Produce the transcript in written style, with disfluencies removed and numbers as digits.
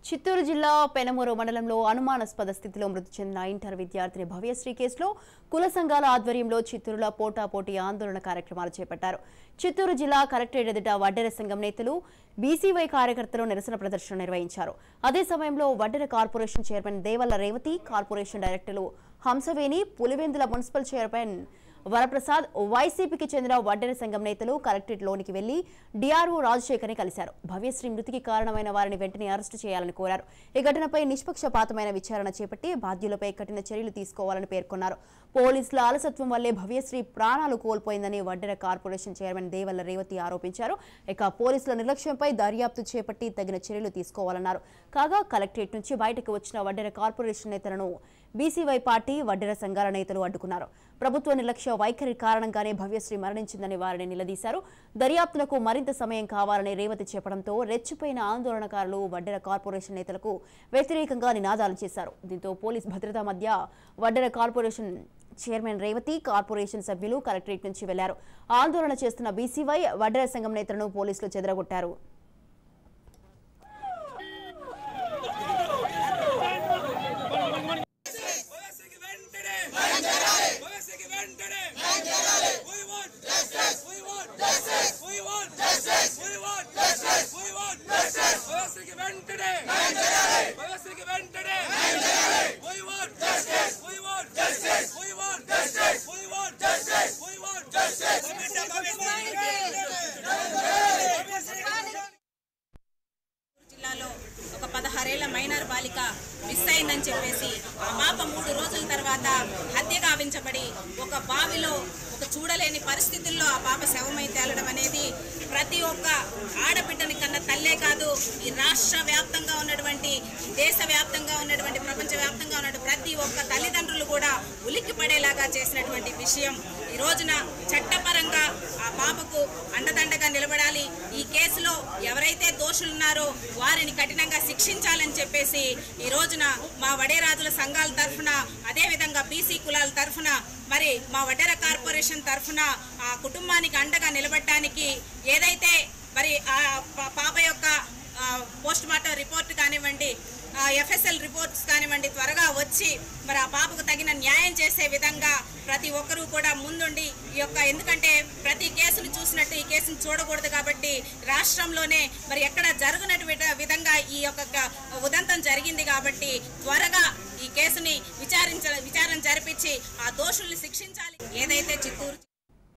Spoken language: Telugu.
చిత్తూరు జిల్లా పెనమూరు మండలంలో అనుమానాస్పద స్థితిలో మృతి చెందిన ఇంటర్ విద్యార్థిని భవ్యశ్రీ కేసులో కుల సంఘాల ఆధ్వర్యంలో చిత్తూరులో పోటాపోటీ ఆందోళన కార్యక్రమాలు చేపట్టారు. చిత్తూరు జిల్లా కలెక్టరేట్ ఎదుట వడ్డెర సంఘం నేతలు, బీసీవై కార్యకర్తలు నిరసన ప్రదర్శన నిర్వహించారు. అదే సమయంలో వడ్డెర కార్పొరేషన్ చైర్మన్ దేవల్ల రేవతి, కార్పొరేషన్ డైరెక్టర్లు హంసవేణి, పులివెందుల మున్సిపల్ చైర్మన్ వరప్రసాద్, వైసీపీకి చెందిన వడ్డెర సంఘం నేతలు కలెక్టరేట్ లోనికి వెళ్లి డిఆర్ఓ రాజశేఖర్ని కలిశారు. భవ్యశ్రీ మృతికి కారణమైన వారిని వెంటనే అరెస్టు చేయాలని కోరారు. ఈ ఘటనపై నిష్పక్షపాతమైన విచారణ చేపట్టి బాధ్యులపై కఠిన చర్యలు తీసుకోవాలని పేర్కొన్నారు. పోలీసుల అలసత్వం వల్లే భవ్యశ్రీ ప్రాణాలు కోల్పోయిందని వడ్డెర కార్పొరేషన్ చైర్మన్ దేవల్ల రేవతి ఆరోపించారు. ఇక పోలీసుల నిర్లక్ష్యంపై దర్యాప్తు చేపట్టి తగిన చర్యలు తీసుకోవాలన్నారు. కాగా కలెక్టరేట్ నుంచి బయటకు వచ్చిన వడ్డెర కార్పొరేషన్ నేతలను బీసీవై పార్టీ, వడ్డెర సంఘాల నేతలు అడ్డుకున్నారు. ప్రభుత్వ నిర్లక్ష్య వైఖరి కారణంగానే భవ్యశ్రీ మరణించిందని వారిని నిలదీశారు. దర్యాప్తులకు మరింత సమయం కావాలని రేవతి చెప్పడంతో రెచ్చిపోయిన ఆందోళనకారులు వడ్డెర కార్పొరేషన్ నేతలకు వ్యతిరేకంగా నినాదాలు చేశారు. దీంతో పోలీస్ భద్రత మధ్య వడ్డెర కార్పొరేషన్ చైర్మన్ రేవతి, కార్పొరేషన్ సభ్యులు కలెక్టరేట్ నుంచి వెళ్లారు. ఆందోళన చేస్తున్న బీసీవై, వడ్డెర సంఘం నేతలను పోలీసులు చెదరగొట్టారు. జిల్లాలో ఒక 16 ఏళ్ల మైనర్ బాలిక మిస్ అయిందని చెప్పేసి ఆ పాప 3 రోజుల తర్వాత హత్య గావించబడి ఒక బావిలో ఒక చూడలేని పరిస్థితుల్లో ఆ పాప శవమై తేలడం అనేది ప్రతి ఒక్క ఆడబిడ్డని కన్నా తల్లే కాదు, ఈ రాష్ట్ర వ్యాప్తంగా ఉన్నటువంటి, దేశ వ్యాప్తంగా ఉన్నటువంటి, ప్రపంచ వ్యాప్తంగా ఉన్నటువంటి ప్రతి ఒక్క తల్లిదండ్రులు కూడా ఉలిక్కి పడేలాగా చేసినటువంటి విషయం. ఈ రోజున చట్టపరంగా ఆ పాపకు అండదండగా నిలబడాలి. ఈ కేసులో ఎవరైతే దోషులున్నారో వారిని కఠినంగా శిక్షించాలని చెప్పేసి ఈ రోజున మా వడేరాజుల సంఘాల తరఫున, అదేవిధంగా బీసీ కులాల తరఫున, మరి మా వడ్డెర కార్పొరేషన్ తరఫున ఆ కుటుంబానికి అండగా నిలబడటానికి ఏదైతే మరి ఆ పాప యొక్క పోస్ట్ మార్టం రిపోర్ట్ కానివ్వండి, ఎఫ్ఎస్ఎల్ రిపోర్ట్స్ కానివ్వండి త్వరగా వచ్చి మరి ఆ పాపకు తగిన న్యాయం చేసే విధంగా ప్రతి ఒక్కరూ కూడా ముందుండి ఈ యొక్క, ఎందుకంటే ప్రతి కేసును చూసినట్టు ఈ కేసును చూడకూడదు కాబట్టి రాష్ట్రంలోనే మరి ఎక్కడ జరుగునటువంటి విధంగా ఈ యొక్క ఉదంతం జరిగింది కాబట్టి త్వరగా ఈ కేసుని విచారణ జరిపించి ఆ దోషుల్ని శిక్షించాలి. ఏదైతే చిత్తూరు